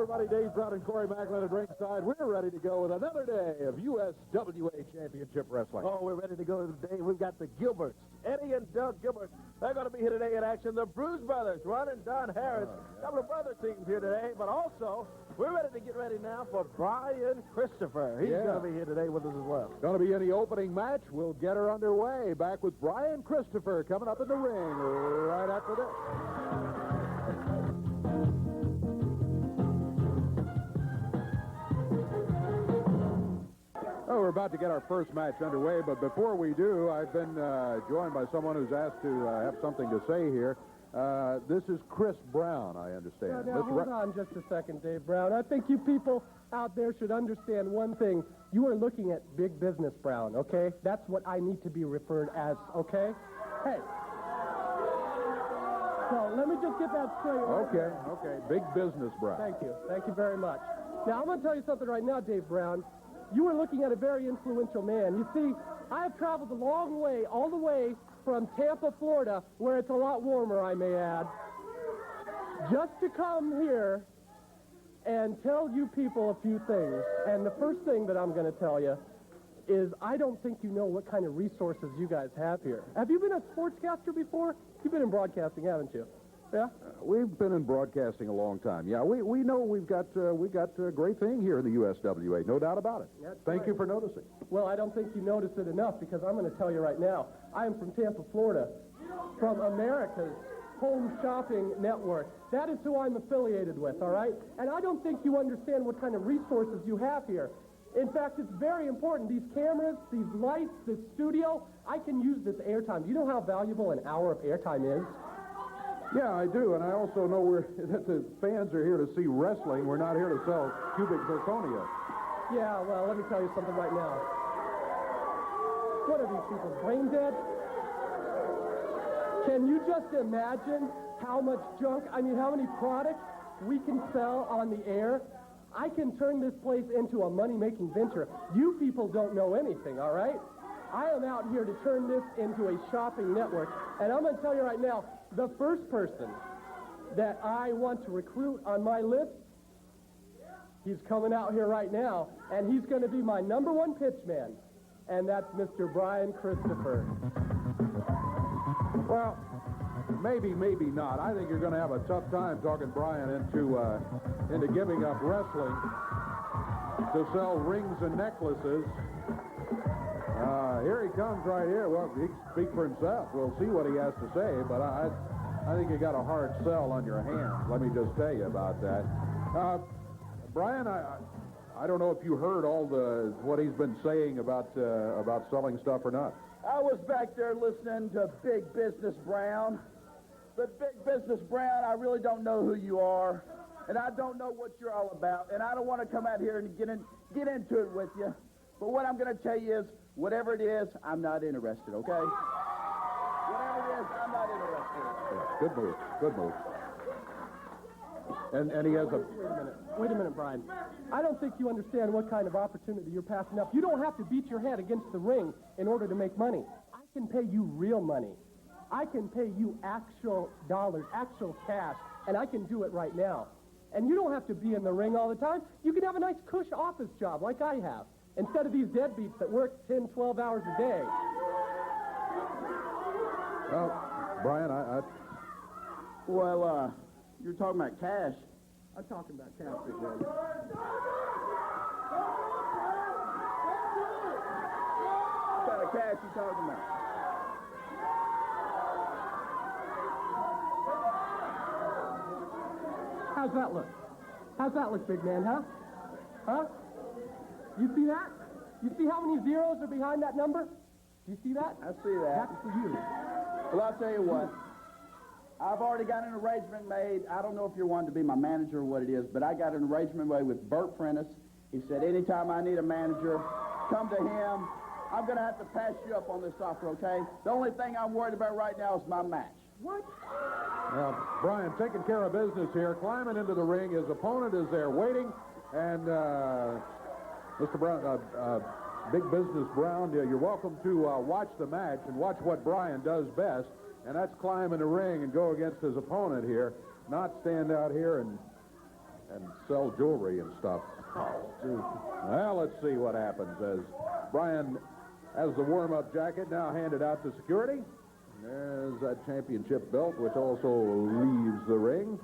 everybody. Dave Brown and Corey Macklin at ringside. We're ready to go with another day of USWA Championship Wrestling. Oh, we're ready to go today. We've got the Gilberts, Eddie and Doug Gilbert. They're going to be here today in action. The Bruise Brothers, Ron and Don Harris. Couple of brother teams here today, but also we're ready to get ready now for Brian Christopher. He's going to be here today with us as well. Going to be in the opening match. We'll get her underway. Back with Brian Christopher coming up in the ring right after this. Oh, we're about to get our first match underway, but before we do, I've been joined by someone who's asked to have something to say here. This is Chris Brown, I understand. Now, hold on just a second, Dave Brown. I think you people out there should understand one thing. You are looking at big business, Brown, okay? That's what I need to be referred as, okay? Hey. So let me just get that straight. Okay. Big business, Brown. Thank you. Thank you very much. Now, I'm going to tell you something right now, Dave Brown. You are looking at a very influential man. You see, I have traveled a long way, all the way from Tampa, Florida, where it's a lot warmer, I may add, just to come here and tell you people a few things. And the first thing that I'm going to tell you is I don't think you know what kind of resources you guys have here. Have you been a sportscaster before? You've been in broadcasting, haven't you? Yeah? We've been in broadcasting a long time. Yeah, we know we've got a great thing here in the USWA, no doubt about it. Thank you for noticing. Well, I don't think you notice it enough because I'm going to tell you right now, I am from Tampa, Florida, from America's home shopping network. That is who I'm affiliated with, all right? And I don't think you understand what kind of resources you have here. In fact, it's very important. These cameras, these lights, this studio, I can use this airtime. Do you know how valuable an hour of airtime is? Yeah, I do, and I also know that the fans are here to see wrestling. We're not here to sell cubic zirconia. Yeah, well, let me tell you something right now. What are these people, brain dead? Can you just imagine how much junk, how many products we can sell on the air? I can turn this place into a money-making venture. You people don't know anything, all right? I am out here to turn this into a shopping network, and I'm going to tell you right now, the first person that I want to recruit on my list, he's coming out here right now, and he's going to be my #1 pitch man, and that's Mr. Brian Christopher. Well, maybe not. I think you're going to have a tough time talking Brian into giving up wrestling to sell rings and necklaces. Here he comes right here. Well, he can speak for himself. We'll see what he has to say, but I think you got a hard sell on your hands. Let me just tell you about that. Brian, I don't know if you heard all what he's been saying about selling stuff or not. I was back there listening to Big Business Brown. But Big Business Brown, I really don't know who you are, and I don't know what you're all about, and I don't want to come out here and get into it with you. But what I'm going to tell you is, whatever it is, I'm not interested, okay? Whatever it is, I'm not interested. Yeah, good move. And he has Wait a minute, Brian. I don't think you understand what kind of opportunity you're passing up. You don't have to beat your head against the ring in order to make money. I can pay you real money. I can pay you actual dollars, actual cash, and I can do it right now. And you don't have to be in the ring all the time. You can have a nice cush office job like I have, instead of these deadbeats that work 10, 12 hours a day. Well, Brian, Well, you're talking about cash. I'm talking about cash, big man. What kind of cash you talking about? How's that look? How's that look, big man, huh? Huh? You see that? You see how many zeros are behind that number? Do you see that? I see that. That's for you. Well, I'll tell you what. I've already got an arrangement made. I don't know if you're wanting to be my manager or what it is, but I got an arrangement made with Bert Prentice. He said anytime I need a manager, come to him. I'm going to have to pass you up on this offer, okay? The only thing I'm worried about right now is my match. What? Well, Brian, taking care of business here, climbing into the ring. His opponent is there waiting, and Mr. Brown, Big Business Brown, you're welcome to watch the match and watch what Brian does best, and that's climb in the ring and go against his opponent here, not stand out here and sell jewelry and stuff. Well, let's see what happens as Brian has the warm-up jacket now handed out to security. There's that championship belt, which also leaves the ring.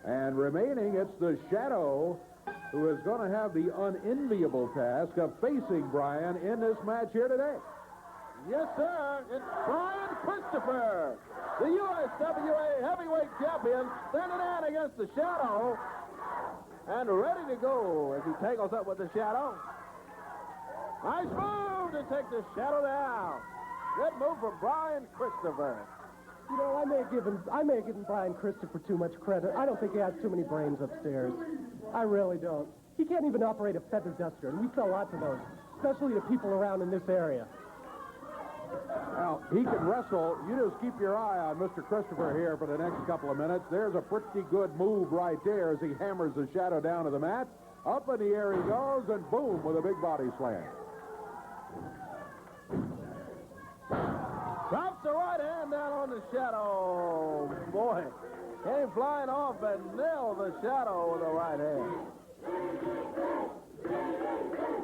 And remaining, it's the Shadow, who is going to have the unenviable task of facing Brian in this match here today. Yes, sir. It's Brian Christopher, the USWA heavyweight champion, standing in against the Shadow and ready to go as he tangles up with the Shadow. Nice move to take the Shadow down. Good move from Brian Christopher. You know, I may have given Brian Christopher too much credit. I don't think he has too many brains upstairs. I really don't. He can't even operate a feather duster, and we sell lots of those, especially to people around in this area. Well, he can wrestle. You just keep your eye on Mr. Christopher here for the next couple of minutes. There's a pretty good move right there as he hammers the Shadow down to the mat. Up in the air he goes, and boom, with a big body slam. Drops the right hand down on the Shadow. Boy, came flying off and nailed the Shadow with the right hand.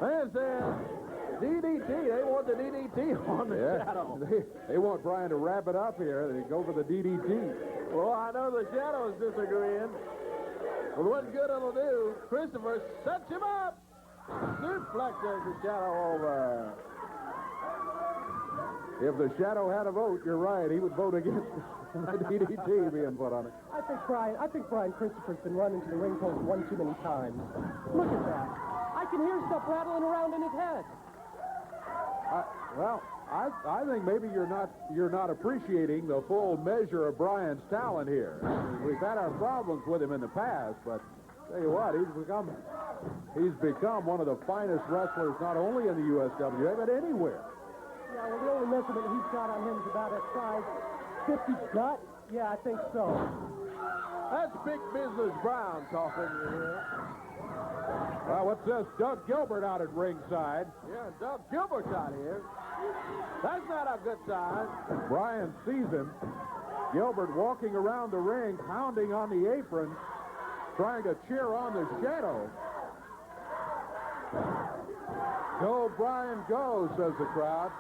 Man says DDT. They want the DDT on the Shadow. They want Brian to wrap it up here. They go for the DDT. Well, I know the Shadow is disagreeing. But what good it'll do, Christopher sets him up. Suplexes the Shadow over. If the Shadow had a vote, you're right, he would vote against the DDT being put on it. I think Brian Christopher's been running to the ring post one too many times. Look at that. I can hear stuff rattling around in his head. I think maybe you're not appreciating the full measure of Brian's talent here. We've had our problems with him in the past, but tell you what, he's become one of the finest wrestlers not only in the USWA but anywhere. Yeah, well, the only measurement he's got on him is about at size 50 gut. Yeah, I think so. That's Big Business Brown talking here. Well, what's this? Doug Gilbert out at ringside. Yeah, Doug Gilbert's out here. That's not a good sign. Brian sees him. Gilbert walking around the ring, pounding on the apron, trying to cheer on the Shadow. Go, Brian, go, says the crowd.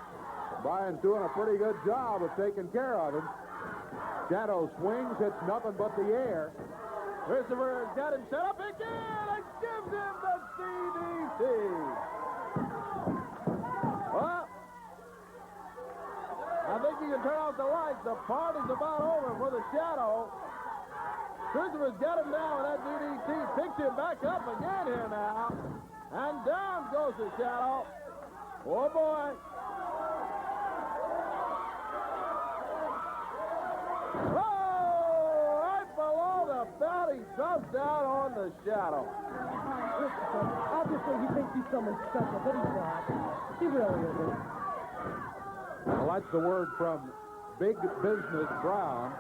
Brian's doing a pretty good job of taking care of him. Shadow swings, hits nothing but the air. Christopher has got him set up again and gives him the DDT. Well, I think you can turn off the lights. The party's about over for the Shadow. Christopher's got him down with that DDT. Picks him back up again here now. And down goes the Shadow. Oh, boy. Oh, right below the belt, he jumps down on the Shadow. Obviously, he thinks he's someone special, but he's not. He really isn't. Well, that's the word from Big Business Brown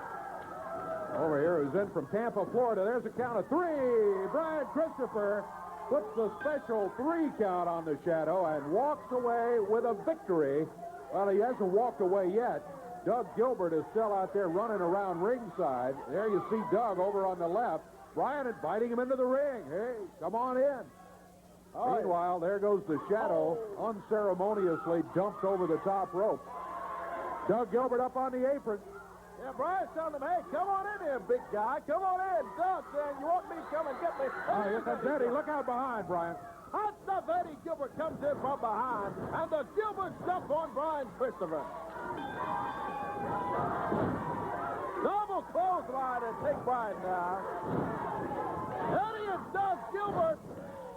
over here, who's in from Tampa, Florida. There's a count of three. Brian Christopher puts the special 3 count on the Shadow and walks away with a victory. Well, he hasn't walked away yet. Doug Gilbert is still out there running around ringside. There you see Doug over on the left. Brian inviting him into the ring. Hey, come on in. Meanwhile, there goes the Shadow, unceremoniously dumped over the top rope. Doug Gilbert up on the apron. Yeah, Brian's telling him, hey, come on in here, big guy. Come on in. Doug saying, you want me to come and get me? Oh, here comes Eddie. Look out behind, Brian. Hot stuff, Eddie Gilbert comes in from behind, and the Gilbert stuff on Brian Christopher. Double clothesline and take Brian down. Eddie and Doug Gilbert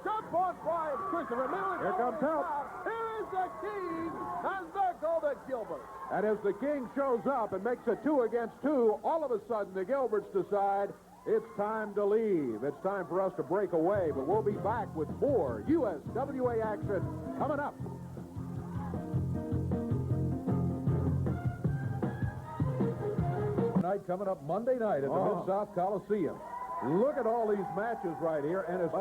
jump on Brian Christopher. Here comes help. Here is the King, and there go the Gilbert. And as the King shows up and makes it 2 against 2, all of a sudden the Gilberts decide it's time to leave. It's time for us to break away, but we'll be back with more USWA action coming up. Night coming up Monday night at the Mid-South Coliseum. Look at all these matches right here, and if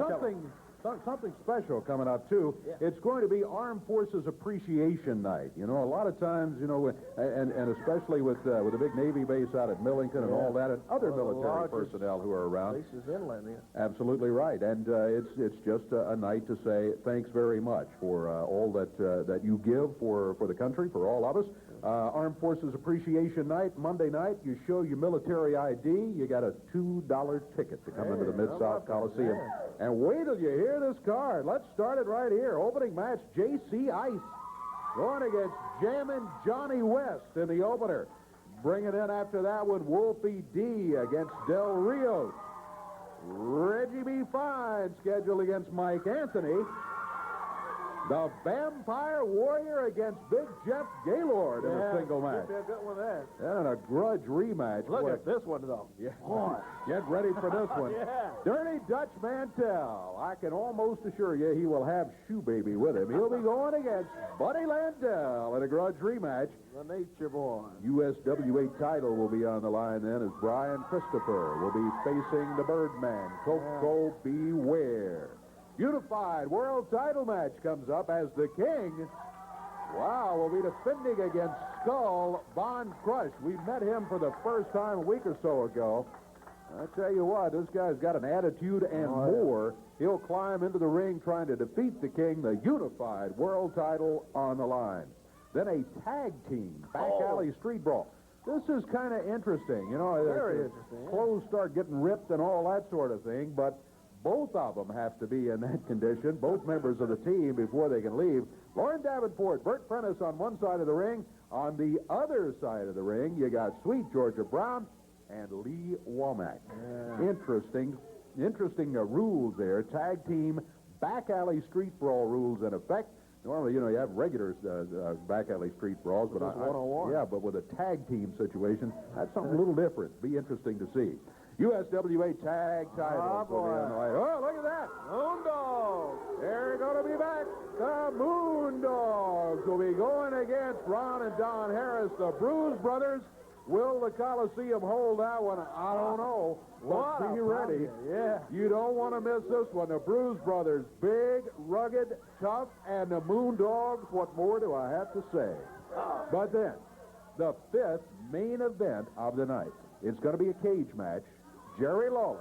something special coming up, too. Yeah. It's going to be Armed Forces Appreciation Night. You know, a lot of times, you know, and especially with the big Navy base out at Millington and all that, and other One of the military largest personnel who are around. Bases inland, yeah. Absolutely right, and it's just a night to say thanks very much for all that you give for the country, for all of us. Armed Forces Appreciation Night, Monday night. You show your military ID. You got a $2 ticket to come into the Mid-South Coliseum. And wait till you hear this card. Let's start it right here. Opening match, J.C. Ice going against Jammin' Johnny West in the opener. Bringing in after that one, Wolfie D against Del Rio. Reggie B. Fine scheduled against Mike Anthony. The Vampire Warrior against Big Jeff Gaylord in a single match. Be a good one there. And a grudge rematch. Look Boy, at this one, though. Yeah. Get ready for this one. Yeah. Dirty Dutch Mantell. I can almost assure you he will have Shoe Baby with him. He'll be going against Buddy Landell in a grudge rematch. The Nature Boy. USWA title will be on the line then as Brian Christopher will be facing the Birdman, Coco Beware. Unified World title match comes up as the King, will be defending against Skull Von Crush. We met him for the first time a week or so ago. I tell you what, this guy's got an attitude and more. He'll climb into the ring trying to defeat the King, the Unified World title on the line. Then a tag team, back alley street brawl. This is kind of interesting. You know, Very interesting. Clothes start getting ripped and all that sort of thing, but both of them have to be in that condition, both members of the team, before they can leave. Lauren Davenport, Bert Prentice on one side of the ring. On the other side of the ring, you got Sweet Georgia Brown and Lee Womack. Yeah. Interesting rules there. Tag team, back alley street brawl rules in effect. Normally, you know, you have regular back alley street brawls, but one-on-one. but with a tag team situation, that's something a little different. Be interesting to see. USWA tag titles will be on the line. Oh, look at that. Moondogs. They're going to be back. The Moondogs will be going against Ron and Don Harris. The Bruise Brothers. Will the Coliseum hold that one? I don't know. But be ready. Yeah. You don't want to miss this one. The Bruise Brothers, big, rugged, tough, and the Moondogs. What more do I have to say? But then, the fifth main event of the night. It's going to be a cage match. Jerry Lawler,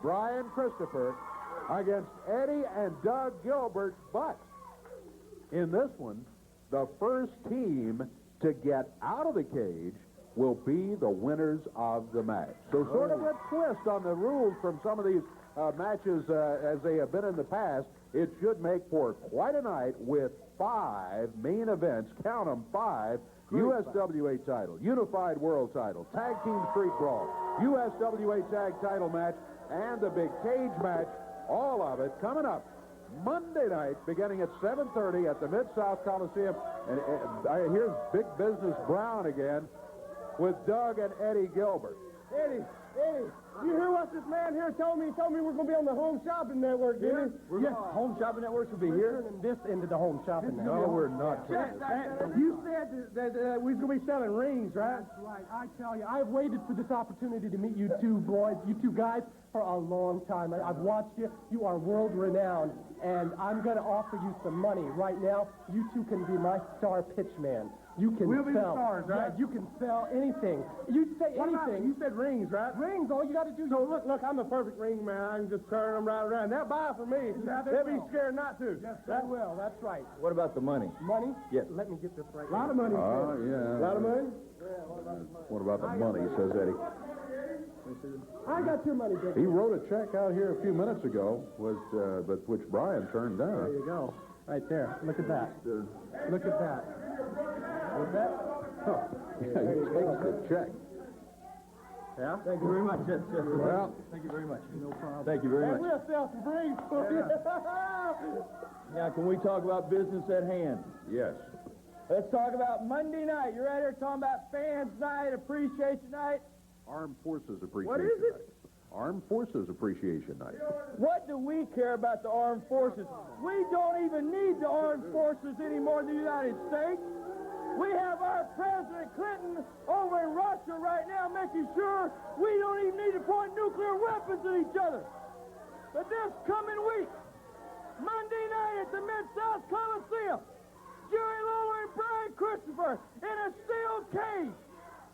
Brian Christopher against Eddie and Doug Gilbert. But in this one, the first team to get out of the cage will be the winners of the match. So sort of a twist on the rules from some of these matches as they have been in the past. It should make for quite a night with 5 main events. Count them, 5. USWA title, Unified World title, Tag Team Street Brawl, USWA Tag title match, and the big cage match. All of it coming up Monday night, beginning at 7:30 at the Mid-South Coliseum. And here's Big Business Brown again with Doug and Eddie Gilbert. Eddie, you hear what this man here told me? He told me we're going to be on the Home Shopping Network, didn't he? Yes, Home Shopping Networks will be here. Turning this into the Home Shopping Network. No, we're not. You said that we was going to be selling rings, right? That's right. I tell you, I've waited for this opportunity to meet you two boys, you two guys, for a long time. I've watched you. You are world-renowned, and I'm going to offer you some money right now. You two can be my star pitch man. You can We'll be the sell. stars, right? Yeah, you can sell anything. You say What about, anything. you said rings, right? Rings, all you got to do. So look, I'm a perfect ring man. I can just turn them right around. They'll buy it for me. Yeah, they They'll be will. scared not to. Yes, they will. That's right. What about the money? Money? Yes. Let me get this right. A lot of money. Yeah. A lot of money? What about the money, says Eddie. I got your money, Dick. He wrote a check out here a few minutes ago, but which Brian turned There down. you go. Right there. Look at that. Look at that. Look at that. Oh, yeah, he takes the check. Yeah? Thank you very much. Well, Thank you very much. No problem. Thank you very And much. we'll sell some rings for you. Now, can we talk about business at hand? yes. Let's talk about Monday night. You're out here talking about fans night, appreciation night. Armed Forces Appreciation What is it? Night. Armed Forces Appreciation Night. What do we care about the armed forces? We don't even need the armed forces anymore in the United States. We have our President Clinton over in Russia right now making sure we don't even need to point nuclear weapons at each other. But this coming week, Monday night at the Mid-South Coliseum. Jerry Lawler and Brian Christopher in a steel cage.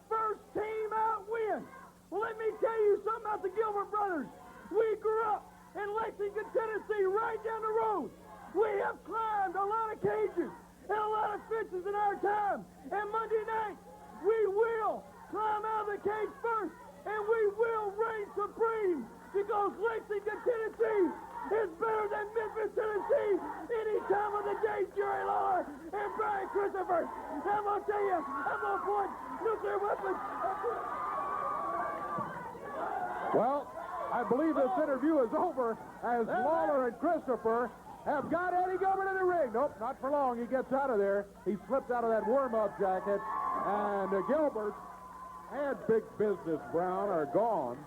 First team out wins. Well, let me tell you something about the Gilbert brothers. We grew up in Lexington, Tennessee, right down the road. We have climbed a lot of cages and a lot of fences in our time. And Monday night, we will climb out of the cage first, and we will reign supreme because Lexington, Tennessee is better than Memphis, Tennessee any time of the day, Jerry Lawler and Brian Christopher. I'm going to tell you, I'm going to point nuclear weapons. Well, I believe this interview is over as Lawler and Christopher have got Eddie Gilbert in the ring. Nope, not for long. He gets out of there. He slipped out of that warm-up jacket, and Gilbert and Big Business Brown are gone.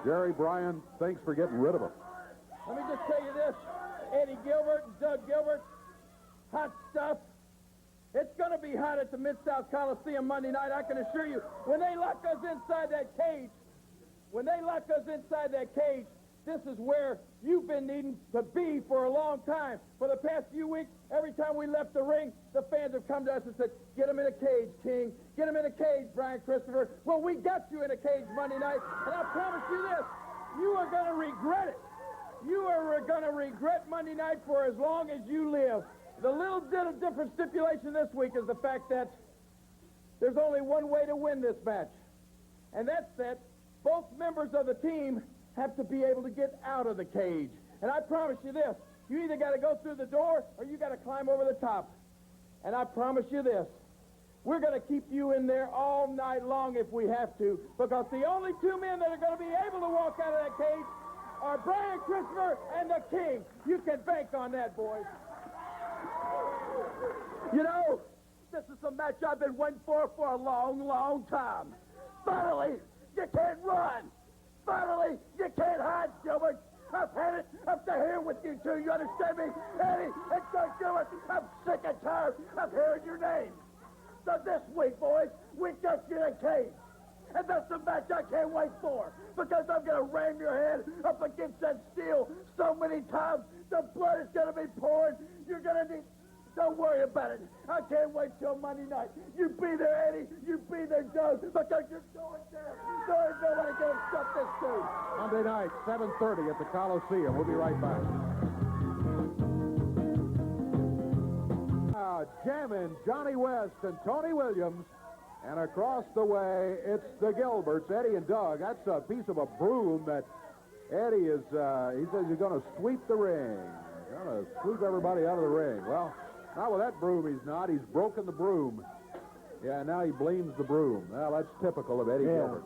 Jerry, Brian, thanks for getting rid of him. Let me just tell you this. Eddie Gilbert and Doug Gilbert, hot stuff. It's going to be hot at the Mid-South Coliseum Monday night, I can assure you. When they lock us inside that cage, this is where you've been needing to be for a long time. For the past few weeks, every time we left the ring, the fans have come to us and said, get him in a cage, King. Get him in a cage, Brian Christopher. Well, we got you in a cage Monday night, and I promise you this, you are going to regret it. You are going to regret Monday night for as long as you live. The little bit of different stipulation this week is the fact that there's only one way to win this match, and that's that both members of the team have to be able to get out of the cage. And I promise you this, you either got to go through the door or you got to climb over the top. And I promise you this, we're going to keep you in there all night long if we have to, because the only two men that are going to be able to walk out of that cage are Brian Christopher and the King. You can bank on that, boys. You know, this is a match I've been waiting for a long, long time. Finally, you can't run. Finally, you can't hide, Gilbert. I've had it up to here with you two. You understand me? Eddie and Doug Gilbert, I'm sick and tired of hearing your names. So this week, boys, we got you in a cage. And that's a match I can't wait for, because I'm going to ram your head up against that steel so many times, the blood is going to be pouring. You're going to need... Don't worry about it. I can't wait till Monday night. You be there, Eddie. You be there, Doug, because you're going there. There's nobody going to stop this dude. Monday night, 7:30 at the Coliseum. We'll be right back. Now, jamming Johnny West and Tony Williams. And across the way, it's the Gilberts, Eddie and Doug. That's a piece of a broom that Eddie is, he says he's going to sweep the ring. He's going to sweep everybody out of the ring. Well, not with that broom, he's not. He's broken the broom. Yeah, now he blames the broom. Well, that's typical of Eddie Gilbert.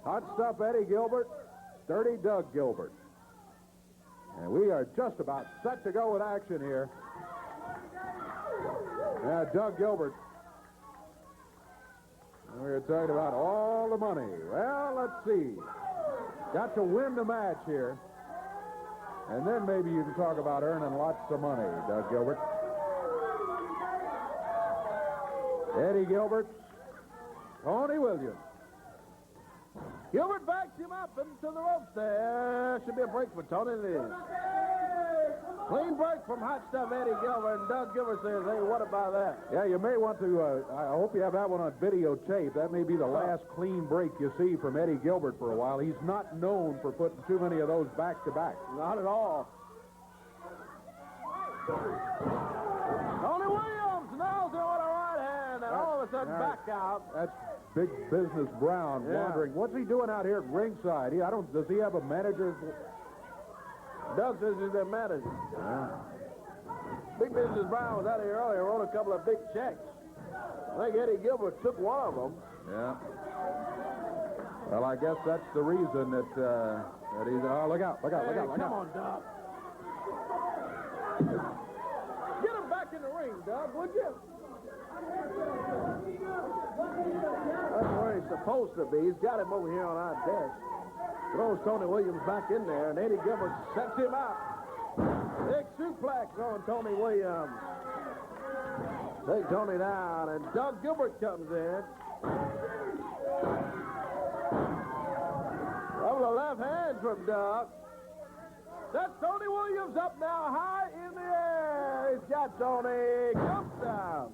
Hot stuff, Eddie Gilbert. Dirty Doug Gilbert. And we are just about set to go with action here. Yeah, Doug Gilbert. And we were talking about all the money. Well, let's see. Got to win the match here. And then maybe you can talk about earning lots of money, Doug Gilbert. Eddie Gilbert, Tony Williams. Gilbert backs him up into the ropes there. Should be a break for Tony. It is. Clean break from hot stuff Eddie Gilbert, and Doug Gilbert says, hey, what about that? Yeah, you may want to, I hope you have that one on videotape. That may be the last clean break you see from Eddie Gilbert for a while. He's not known for putting too many of those back-to-back. Not at all. Tony Williams nails him with a right hand, and all of a sudden back out. That's Big Business Brown wondering, what's he doing out here at ringside? Does he have a manager? Doug says he's their manager. Yeah. Big Business Brown was out here earlier, wrote a couple of big checks. I think Eddie Gilbert took one of them. Yeah. Well, I guess that's the reason that he's... Oh, look out, look out, look out, look come out. on, Doug. Get him back in the ring, Doug, would you? That's where he's supposed to be. He's got him over here on our desk. Throws Tony Williams back in there, and Eddie Gilbert sets him out. Big suplex on Tony Williams. Take Tony down, and Doug Gilbert comes in. Couple the left hand from Doug. That's Tony Williams up now high in the air. He's got Tony. Jumps down.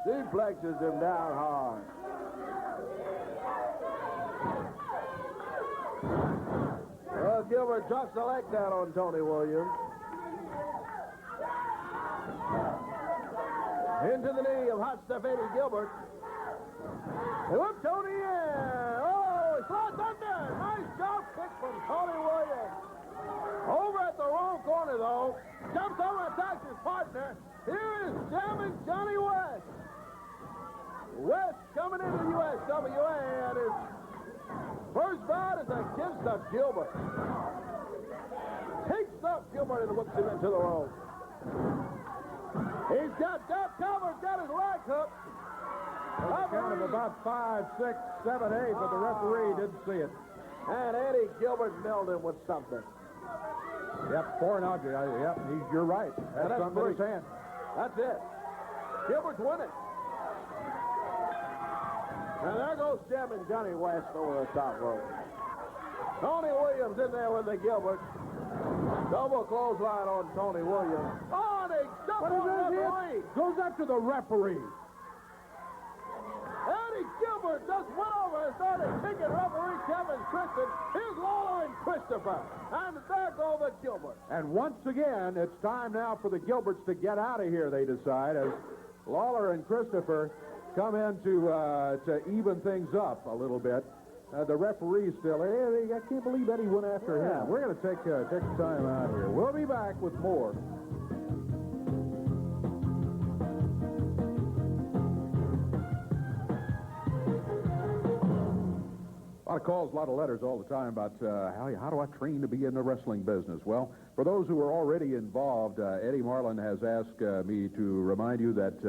Deplexes him down hard. Well, Gilbert drops the leg down on Tony Williams. Into the knee of hot stuff Eddie Gilbert. They whip Tony in. Oh, he slides under. Nice jump kick from Tony Williams. Over at the wrong corner, though. Jumps over and attacks his partner. Here is jamming Johnny West. West coming into the USWA, and his first bout is against the Gilbert. Takes up Gilbert and whips him into the rope. He's got that covered, got his leg hooked. Count of about 5, 6, 7, 8, but the referee didn't see it. And Eddie Gilbert nailed him with something. Yep, 4-0. Yep, you're right. That's something in his hand. That's it. Gilbert's winning. And there goes jamming Johnny West over the top rope. Tony Williams in there with the Gilbert. Double clothesline on Tony Williams. Oh, and he jumped on the referee. Goes up to the referee. Eddie Gilbert just went over and started kicking referee Kevin Christian. Here's Lawler and Christopher. And there go the Gilberts. And once again, it's time now for the Gilberts to get out of here, they decide, as Lawler and Christopher come in to even things up a little bit. The referee's still, I can't believe Eddie went after him. We're going to take some time out here. We'll be back with more. A lot of calls, a lot of letters all the time about how do I train to be in the wrestling business? Well, for those who are already involved, Eddie Marlin has asked me to remind you that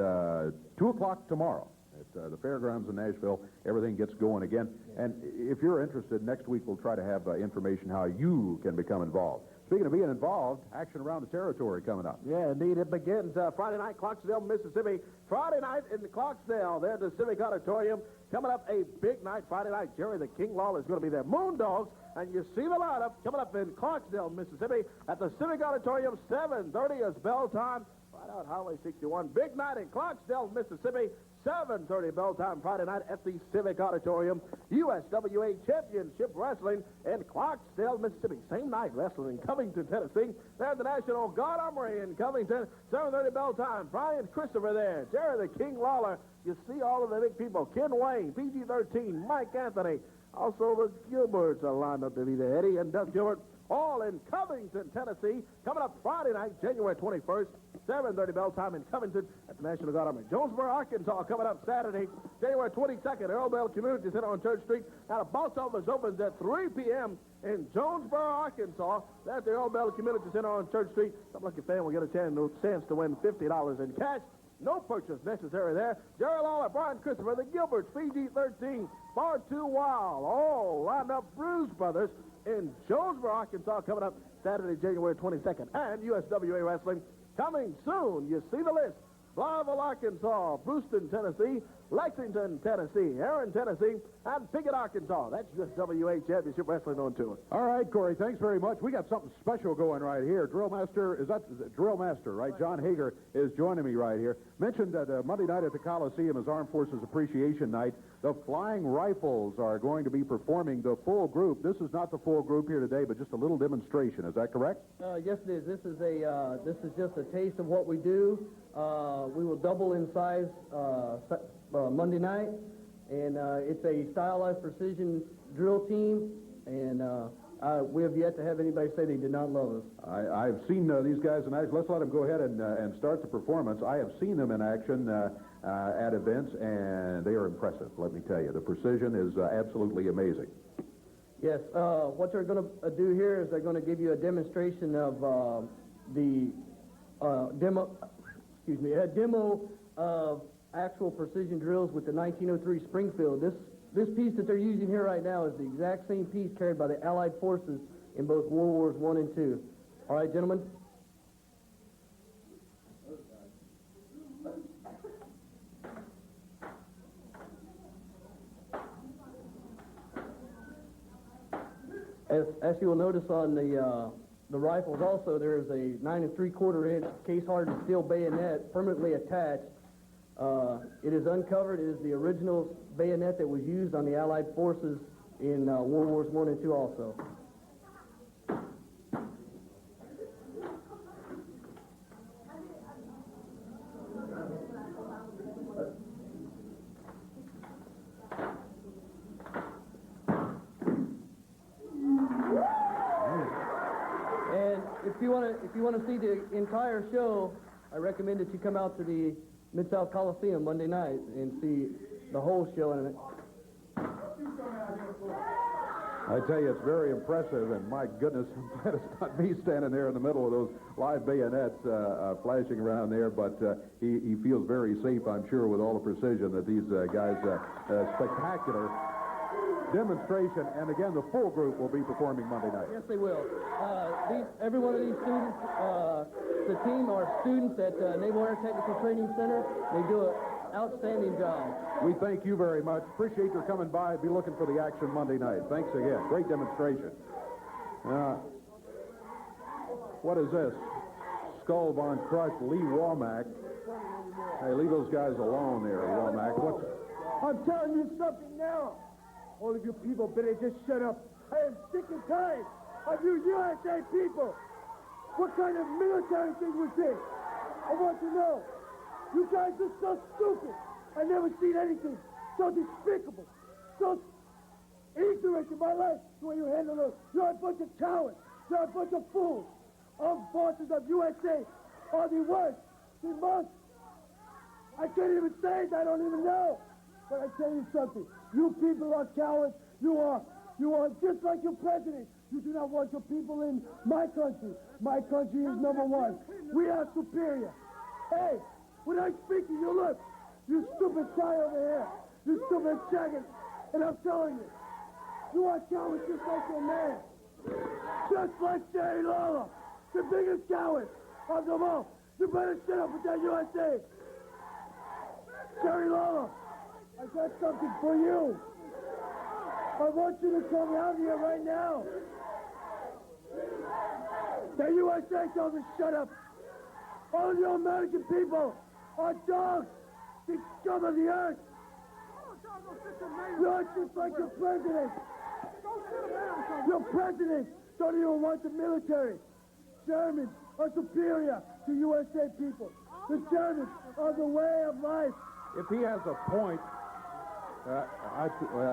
2 o'clock tomorrow at the fairgrounds in Nashville, everything gets going again. And if you're interested, next week we'll try to have information how you can become involved. Speaking of being involved, action around the territory coming up. Yeah, indeed. It begins Friday night, Clarksdale, Mississippi. Friday night in Clarksdale, there at the Civic Auditorium. Coming up a big night Friday night. Jerry the King Lawler is going to be there. Moondogs, and you see the lineup coming up in Clarksdale, Mississippi at the Civic Auditorium. 7:30 is bell time. Right out Highway 61. Big night in Clarksdale, Mississippi. 7:30 bell time Friday night at the Civic Auditorium. USWA Championship Wrestling in Clarksdale, Mississippi. Same night, wrestling in Covington, Tennessee. There at the National Guard Armory in Covington. 7:30 bell time. Brian Christopher there. Jerry the King Lawler. You see all of the big people. Ken Wayne, PG-13, Mike Anthony. Also the Gilberts are lined up to be there. Eddie and Doug Gilbert. All in Covington, Tennessee. Coming up Friday night, January 21st, 7:30 bell time in Covington at the National Guard Armory. Jonesboro, Arkansas, coming up Saturday, January 22nd, Earl Bell Community Center on Church Street. Now, the box office opens at 3 p.m. in Jonesboro, Arkansas. That's the Earl Bell Community Center on Church Street. Some lucky fan will get a chance to win $50 in cash. No purchase necessary there. Jerry Lawler, Brian Christopher, the Gilberts, PG-13, Far Too Wild, all lined up. Bruise Brothers in Jonesboro, Arkansas, coming up Saturday, January 22nd. And USWA Wrestling coming soon. You see the list. Blytheville, Arkansas, Brewston, Tennessee, Lexington, Tennessee, Aaron, Tennessee, and Pickett, Arkansas. That's USWA Championship Wrestling on tour. All right, Corey, thanks very much. We got something special going right here. Drill Master, is it Drill Master, right? John Hager is joining me right here. Mentioned that Monday night at the Coliseum is Armed Forces Appreciation Night. The Flying Rifles are going to be performing the full group. This is not the full group here today, but just a little demonstration. Is that correct? Yes, it is. This is just a taste of what we do. We will double in size Monday night, and it's a stylized precision drill team, and we have yet to have anybody say they did not love us. I've seen these guys in action. Let's let them go ahead and start the performance. I have seen them in action at events, and they are impressive, let me tell you. The precision is absolutely amazing. Yes, what they're going to do here is they're going to give you a demonstration of the a demo of actual precision drills with the 1903 Springfield. This piece that they're using here right now is the exact same piece carried by the Allied forces in both World Wars I and II. All right, gentlemen? As you will notice on the rifles also, there is a 9 3/4 inch case-hardened steel bayonet permanently attached. It is uncovered. It is the original bayonet that was used on the Allied forces in World Wars I and II also. And if you want to see the entire show, I recommend that you come out to the Mid-South Coliseum Monday night and see the whole show. And I tell you, it's very impressive, and my goodness, I'm glad it's not me standing there in the middle of those live bayonets flashing around there, but he feels very safe, I'm sure, with all the precision that these guys, spectacular demonstration, and again, the full group will be performing Monday night. yes, they will. Every one of these students, the team are students at Naval Air Technical Training Center. They do an outstanding job. We thank you very much. Appreciate your coming by. Be looking for the action Monday night. Thanks again. Great demonstration. What is this? Skull Von Crush, Lee Womack. Hey, leave those guys alone there, Womack. What's... I'm telling you something now. All of you people better just shut up. I am sick and tired of you USA people. What kind of military thing was this? I want to know. You guys are so stupid. I never seen anything so despicable, so ignorant in my life the way you handle those. You're a bunch of cowards. You're a bunch of fools. Armed forces of USA are the worst, the most. I can't even say it. I don't even know. But I tell you something. You people are cowards. You are just like your president. You do not want your people in my country. My country is number one. We are superior. Hey, when I speak to you, look, you stupid guy over here. You stupid jacket. And I'm telling you, you are cowards just like your man. Just like Jerry Lawler, the biggest coward of them all. You better shut up with that USA. Jerry Lawler, I got something for you. I want you to come out here right now. The USA tells me shut up. All of you American people are dogs, the scum of the earth. You're just like your president. Your president don't even want the military. Germans are superior to USA people. The Germans are the way of life. If he has a point,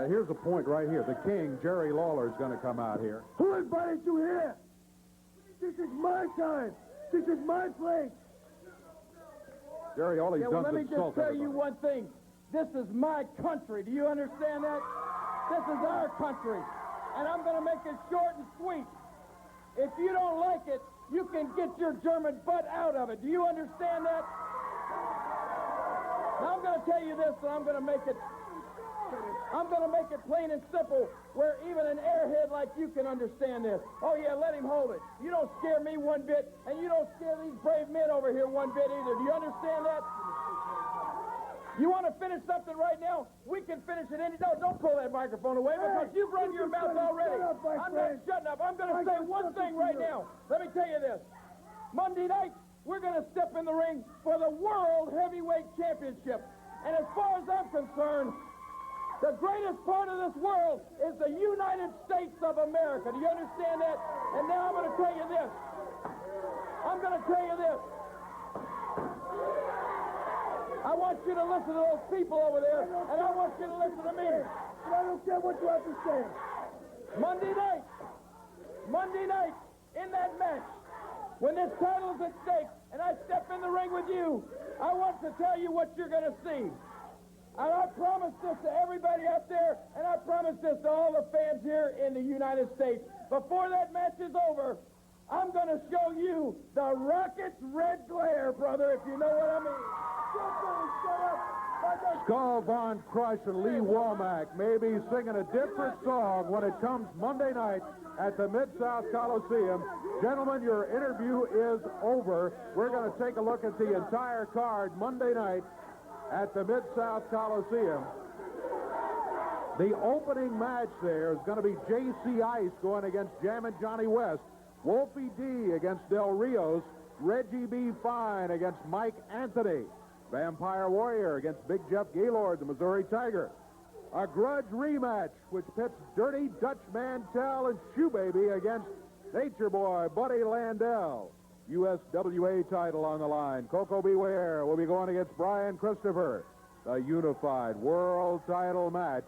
here's a point right here. The king, Jerry Lawler, is going to come out here. Who invited you here? This is my time. This is my place. Jerry, all he's done let is me just insult tell everybody. you one thing. This is my country. Do you understand that? This is our country. And I'm going to make it short and sweet. If you don't like it, you can get your German butt out of it. Do you understand that? Now I'm going to tell you this, and I'm going to make it plain and simple where even an airhead like you can understand this. Oh, yeah, let him hold it. You don't scare me one bit, and you don't scare these brave men over here one bit either. Do you understand that? You want to finish something right now? We can finish it any... No, don't pull that microphone away because you've run your mouth already. I'm not shutting up. I'm going to say one thing right now. Let me tell you this. Monday night, we're going to step in the ring for the World Heavyweight Championship. And as far as I'm concerned, the greatest part of this world is the United States of America. Do you understand that? And now I'm going to tell you this. I want you to listen to those people over there, and I want you to listen to me. And I don't care what you have to say. Monday night, in that match, when this title is at stake, and I step in the ring with you, I want to tell you what you're going to see. And I promise this to everybody out there, and I promise this to all the fans here in the United States. Before that match is over, I'm going to show you the Rocket's red glare, brother, if you know what I mean. Skull Von Crush and Lee Womack may be singing a different song when it comes Monday night at the Mid-South Coliseum. Gentlemen, your interview is over. We're going to take a look at the entire card Monday night at the Mid-South Coliseum. The opening match there is going to be J.C. Ice going against Jammin' Johnny West. Wolfie D against Del Rios. Reggie B. Fine against Mike Anthony. Vampire Warrior against Big Jeff Gaylord, the Missouri Tiger. A grudge rematch, which pits Dirty Dutch Mantell and Shoe Baby against Nature Boy Buddy Landell. USWA title on the line. Coco Beware will be going against Brian Christopher. The unified world title match.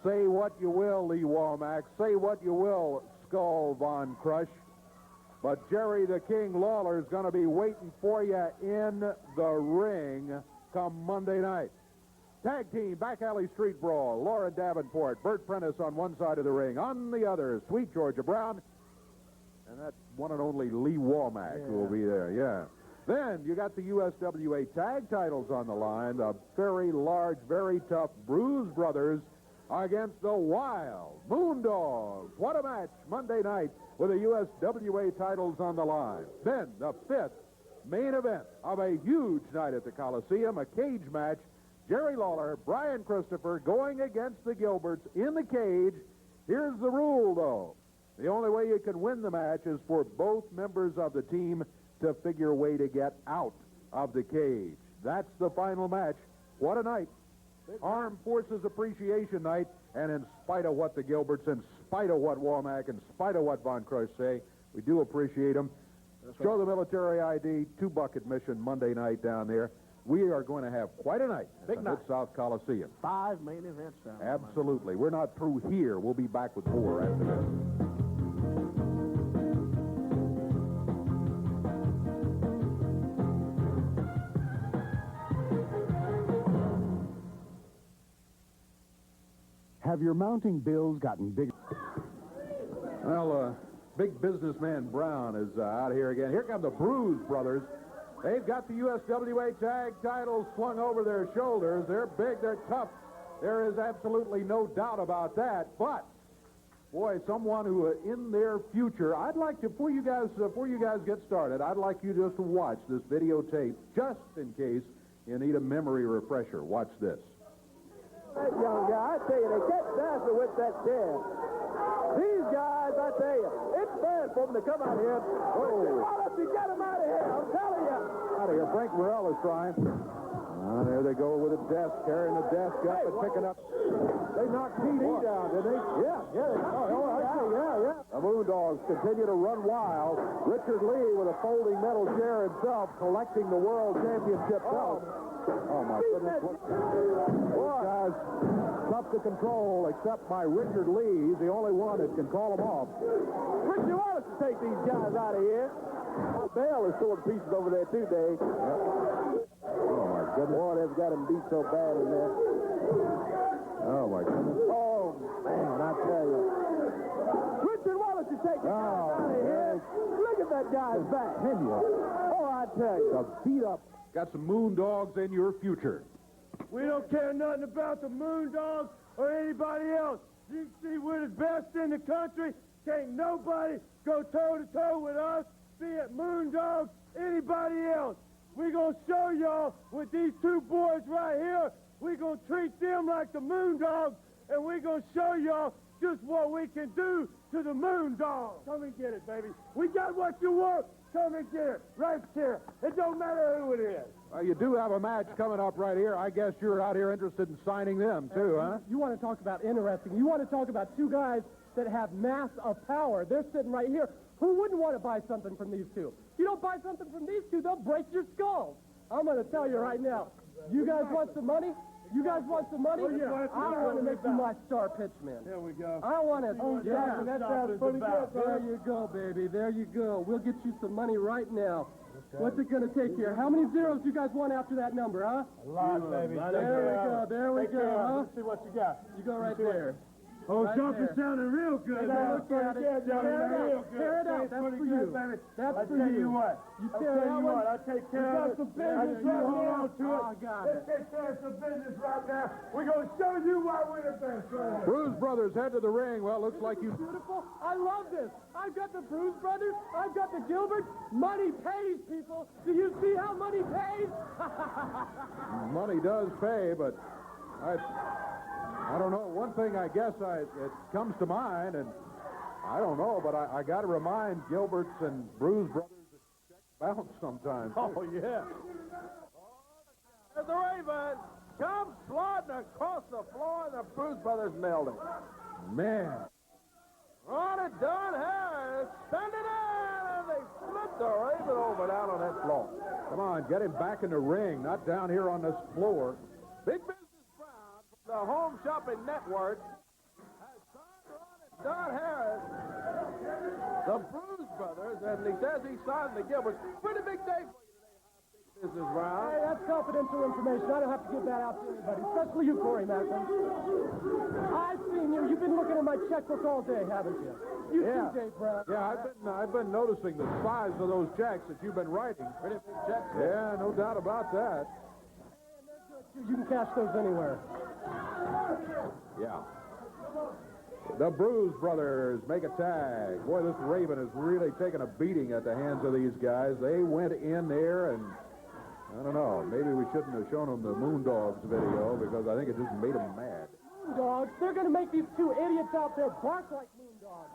Say what you will, Lee Womack. Say what you will, Skull Von Crush. But Jerry the King Lawler is going to be waiting for you in the ring come Monday night. Tag team, back alley street brawl. Laura Davenport, Bert Prentice on one side of the ring. On the other, Sweet Georgia Brown. And that one and only Lee Womack who will be there, yeah. Then you got the USWA tag titles on the line. The very large, very tough Bruise Brothers against the Wild Moondogs. What a match Monday night with the USWA titles on the line. Then the fifth main event of a huge night at the Coliseum, a cage match. Jerry Lawler, Brian Christopher going against the Gilberts in the cage. Here's the rule, though. The only way you can win the match is for both members of the team to figure a way to get out of the cage. That's the final match. What a night. Armed Forces Appreciation Night, and in spite of what the Gilberts, in spite of what Womack, in spite of what Von Crush say, we do appreciate them. Show the military ID, $2 admission Monday night down there. We are going to have quite a night at the Mid-South Coliseum. 5 main events down there. Absolutely. We're not through here. We'll be back with more after this. Have your mounting bills gotten bigger? Well, big businessman Brown is out here again. Here come the Bruise Brothers. They've got the USWA tag titles slung over their shoulders. They're big, they're tough. There is absolutely no doubt about that. But, boy, someone who in their future, I'd like to, before you guys get started, I'd like you just to watch this videotape just in case you need a memory refresher. Watch this. That young guy, I tell you, they kept dancing with that chair. These guys, I tell you, it's bad for them to come out here. Oh. Why don't you get them out of here? I'm telling you. Out of here. Frank Morrell is trying. There they go with a desk, carrying the desk up and picking up. They knocked PD down, didn't they? Yeah. Yeah. The Moondogs continue to run wild. Richard Lee with a folding metal chair himself, collecting the World Championship belt. Oh, my goodness. These guys tough to control, except by Richard Lee. He's the only one that can call them off. Richard wants to take these guys out of here. Bell is throwing pieces over there, too, Dave. Oh, my goodness. Boy, they've got him beat so bad in there. Oh, my goodness. Oh, man, I tell you. Richard Wallace is taking guys out of here. Look at that guy's back. Oh, I tell you. The beat up. Got some Moondogs in your future. We don't care nothing about the Moondogs or anybody else. You see, we're the best in the country. Can't nobody go toe-to-toe with us, be it Moondogs, anybody else. We're going to show y'all with these two boys right here. We're going to treat them like the Moondogs, and we're going to show y'all just what we can do to the Moondogs. Come and get it, baby. We got what you want. Come and get it. Right here. It don't matter who it is. You do have a match coming up right here. I guess you're out here interested in signing them, too, huh? You want to talk about interesting. You want to talk about two guys that have mass of power. They're sitting right here. Who wouldn't want to buy something from these two? You don't buy something from these two, they'll break your skulls. I'm going to tell you right now. You guys want some money? You guys want some money? I want to make you my star pitchman. There we go. I want to. Oh, yeah, that sounds pretty good. There you go, baby. There you go. We'll get you some money right now. What's it going to take here? How many zeros do you guys want after that number, huh? A lot, baby. There we go, huh? Let's see what you got. You go right there. Oh, Right something there. sounding real good. Look at it. Tear it out. That's for you. That's for you. You tear it out. I'll take care of it. We got some business right now to it. I got it. Let's take care of some business right now. We're going to show you why we're the best right here. Bruise Brothers head to the ring. Well, looks like you... Beautiful. I love this. I've got the Bruise Brothers. I've got the Gilberts. Money pays, people. Do you see how money pays? Money does pay, but I don't know. One thing I guess it comes to mind, and I don't know, but I got to remind Gilberts and Bruise brothers that checks bounce sometimes. Oh, yeah. There's the Raven. Comes sliding across the floor, and the Bruise brothers nailed him. Man. Ron and Don Harris send it in, and they flip the Raven over down on that floor. Come on, get him back in the ring, not down here on this floor. Big Business Brown from the Home Shopping Network has signed Ron and Don Harris, the Bruise brothers, and he says he signed the Gilberts. Pretty big day for you today, Big Business Brown. Hey, that's confidential information. I don't have to give that out to anybody, especially you, Corey Macklin. I've seen you. You've been looking at my checkbook all day, haven't you? You Yeah. too, Dave Brown. Yeah, I've been noticing the size of those checks that you've been writing. Pretty big checks. Yeah, no doubt about that. You can cash those anywhere. Yeah. The Bruise brothers make a tag. Boy, this Raven has really taken a beating at the hands of these guys. They went in there and, I don't know, maybe we shouldn't have shown them the Moondogs video because I think it just made them mad. Moondogs? They're going to make these two idiots out there bark like moondogs.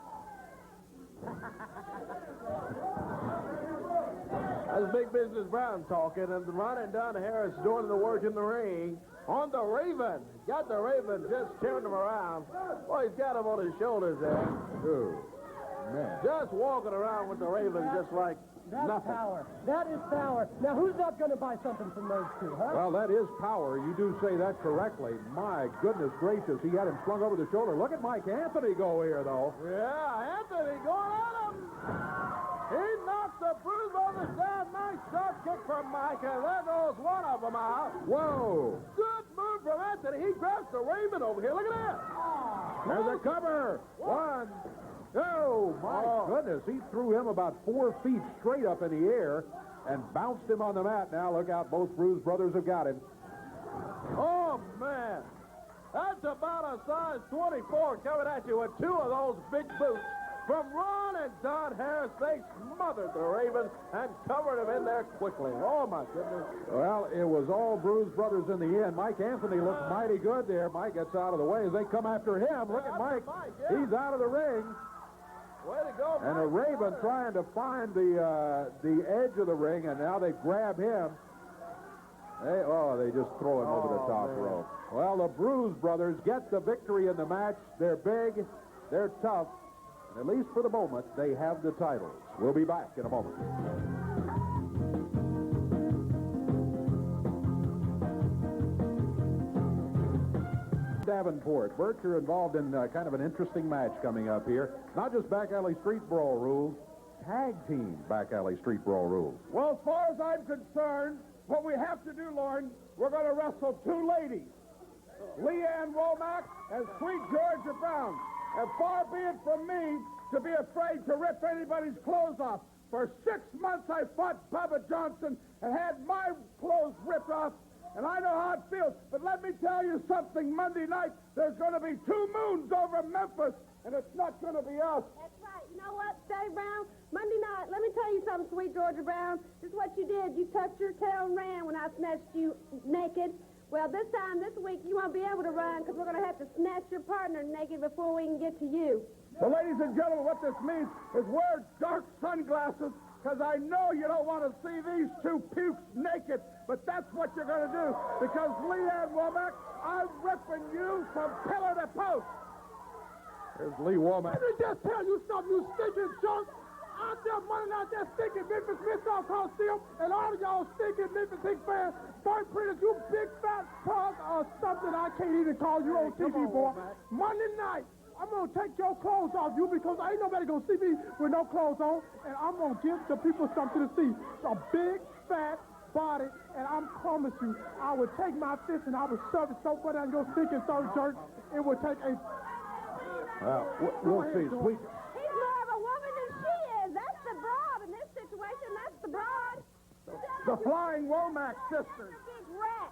That's Big Business Brown talking, and Ron and Don Harris doing the work in the ring. On the Raven. Got the Raven just carrying him around. Well, he's got him on his shoulders there. Oh, man. Just walking around with the Raven just like That's nothing. power. That is power. Now, who's not going to buy something from those two, huh? Well, that is power. You do say that correctly. My goodness gracious, he had him slung over the shoulder. Look at Mike Anthony go here, though. Yeah, Anthony going at him. He knocked the Bruise brothers down. Nice shot kick from Mike, and there goes one of them out. Whoa. Good move from Anthony. He grabs the Raven over here. Look at that. There's a cover. One. Oh, my goodness. He threw him about 4 feet straight up in the air and bounced him on the mat. Now, look out. Both Bruise brothers have got him. Oh, man. That's about a size 24 coming at you with two of those big boots. From Ron and Don Harris, they smothered the Raven and covered him in there quickly. Oh, my goodness. Well, it was all Bruise brothers in the end. Mike Anthony looked mighty good there. Mike gets out of the way as they come after him. Look at Mike. Yeah. He's out of the ring. Way to go, And a Mike. Raven trying to find the edge of the ring, and now they grab him. They just throw him over the top rope. Well, the Bruise brothers get the victory in the match. They're big. They're tough. And at least for the moment, they have the titles. We'll be back in a moment. Davenport. Bert, you're involved in kind of an interesting match coming up here. Not just back alley street brawl rules, tag team back alley street brawl rules. Well, as far as I'm concerned, what we have to do, Lauren, we're going to wrestle two ladies, Leanne Womack and Sweet Georgia Brown. And far be it from me to be afraid to rip anybody's clothes off. For 6 months I fought Bubba Johnson and had my clothes ripped off, and I know how it feels. But let me tell you something, Monday night, there's going to be 2 moons over Memphis, and it's not going to be us. That's right. You know what, Dave Brown? Monday night, let me tell you something, Sweet Georgia Brown. This is what you did. You tucked your tail and ran when I snatched you naked. Well, this week, you won't be able to run because we're going to have to snatch your partner naked before we can get to you. Well, ladies and gentlemen, what this means is wear dark sunglasses, because I know you don't want to see these two pukes naked, but that's what you're going to do, because Leanne Womack, I'm ripping you from pillar to post. There's Lee Womack. Let me just tell you something, you stinking chunk. Out there running out there stinking Memphis Mid-South Coliseum, and all of y'all stinking Memphis Big fans, Bart Prentice, you big fat punk or something I can't even call you on TV, boy. Monday night, I'm going to take your clothes off you because ain't nobody going to see me with no clothes on, and I'm going to give the people something to see. A big, fat body, and I promise you, I would take my fist and I would shove it so far down your stinking third jerk, it would take a... We'll see. Sweet. He's more of a woman than she is. That's the broad in this situation. That's the broad. The Flying Womack sisters. Big rat.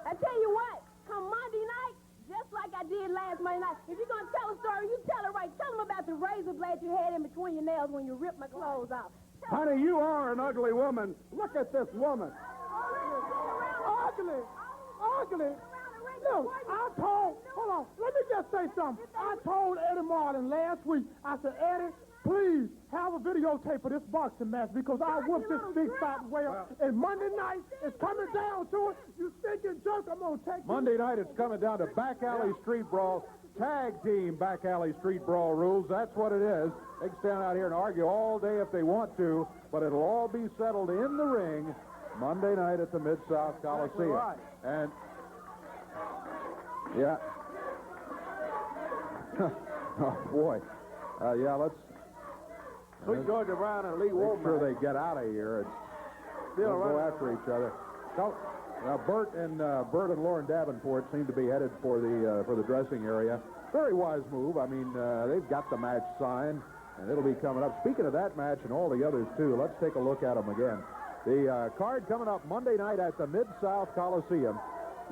I tell you what, come Monday night, just like I did last Monday night, if you're going to tell a story, you tell it right. Tell them about the razor blade you had in between your nails when you ripped my clothes off. Honey, you are an ugly woman. Look at this woman. Ugly. Ugly. Around Look, hold on, let me just say something. I told Eddie Martin last week, I said, Eddie, please have a videotape of this boxing match because I whooped this big fat whale. And Monday night, it's coming down to it. You stinking jerk, I'm going to take Monday night, it's coming down to back alley street brawl, tag team back alley street brawl rules. That's what it is. They can stand out here and argue all day if they want to, but it'll all be settled in the ring Monday night at the Mid-South Coliseum. Right. And, yeah. Oh, boy. Yeah, let's... Sweet Georgia Brown and Lee Make Womack. sure they get out of here. They'll go after each other. So, Bert and Lauren Davenport seem to be headed for the dressing area. Very wise move. I mean, they've got the match signed, and it'll be coming up. Speaking of that match and all the others, too, let's take a look at them again. The card coming up Monday night at the Mid-South Coliseum.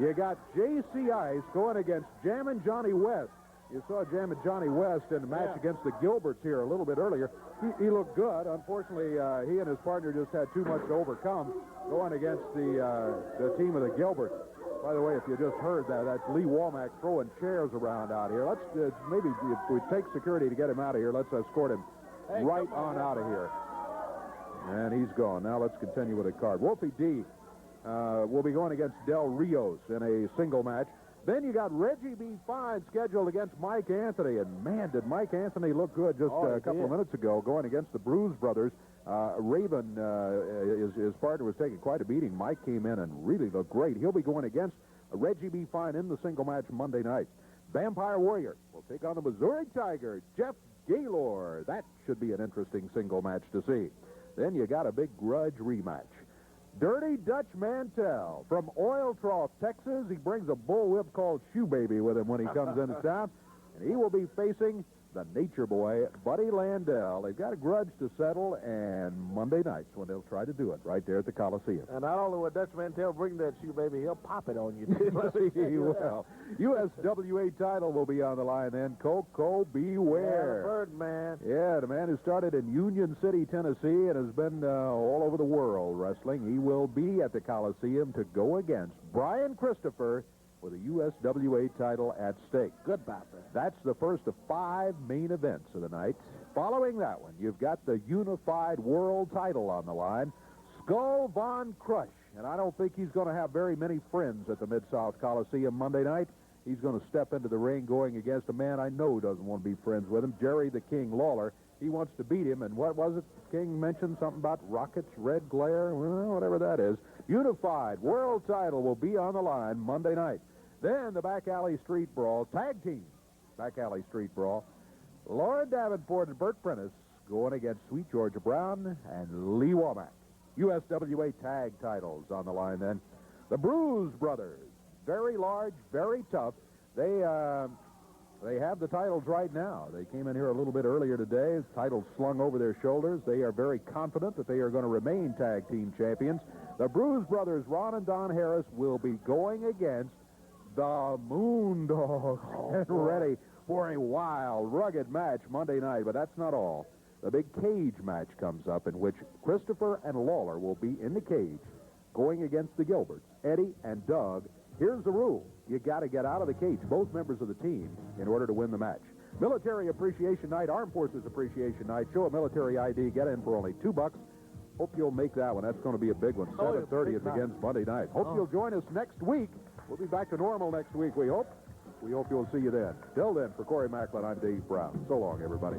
You got J.C. Ice going against Jammin' Johnny West. You saw Jammin' Johnny West in the match against the Gilberts here a little bit earlier. He looked good. Unfortunately, he and his partner just had too much to overcome going against the team of the Gilberts. By the way, if you just heard that, that's Lee Womack throwing chairs around out here. Let's maybe if we take security to get him out of here, let's escort him right on out of here. And he's gone. Now let's continue with the card. Wolfie D will be going against Del Rios in a single match. Then you got Reggie B. Fine scheduled against Mike Anthony. And, man, did Mike Anthony look good just a couple of minutes ago going against the Bruise Brothers. Raven, his partner, was taking quite a beating. Mike came in and really looked great. He'll be going against Reggie B. Fine in the single match Monday night. Vampire Warrior will take on the Missouri Tiger, Jeff Gaylor. That should be an interesting single match to see. Then you got a big grudge rematch. Dirty Dutch Mantell from Oil Trough, Texas. He brings a bullwhip called Shoe Baby with him when he comes into town. And he will be facing the Nature Boy, Buddy Landell. They've got a grudge to settle, and Monday night's when they'll try to do it right there at the Coliseum. And not only will Dutch Mantell bring that shoe, baby, he'll pop it on you, too. He will. USWA title will be on the line then. Coco Beware. Yeah, the Birdman. Yeah, the man who started in Union City, Tennessee, and has been all over the world wrestling. He will be at the Coliseum to go against Brian Christopher with a USWA title at stake. Good bopper. That's the first of 5 main events of the night. Following that one, you've got the unified world title on the line. Skull Von Crush. And I don't think he's going to have very many friends at the Mid-South Coliseum Monday night. He's going to step into the ring going against a man I know doesn't want to be friends with him, Jerry the King Lawler. He wants to beat him, and what was it? King mentioned something about rockets, red glare, well, whatever that is. Unified world title will be on the line Monday night. Then the Back Alley Street Brawl, tag team Back Alley Street Brawl. Lauren Davenport and Bert Prentice going against Sweet Georgia Brown and Lee Womack. USWA tag titles on the line then. The Bruise Brothers, very large, very tough. They have the titles right now. They came in here a little bit earlier today, titles slung over their shoulders. They are very confident that they are going to remain tag team champions. The Bruise Brothers, Ron and Don Harris, will be going against the Moondogs. Get ready for a wild, rugged match Monday night, but that's not all. The big cage match comes up in which Christopher and Lawler will be in the cage going against the Gilberts, Eddie and Doug. Here's the rule. You got to get out of the cage, both members of the team, in order to win the match. Military Appreciation Night, Armed Forces Appreciation Night. Show a military ID. Get in for only $2. Hope you'll make that one. That's going to be a big one. 7:30 is against Monday night. Hope you'll join us next week. We'll be back to normal next week, we hope. We hope you'll see you then. Till then, for Corey Macklin, I'm Dave Brown. So long, everybody.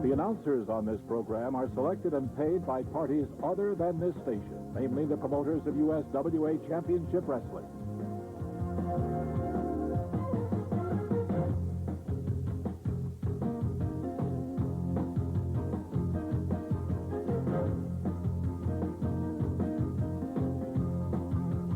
The announcers on this program are selected and paid by parties other than this station, namely the promoters of USWA Championship Wrestling.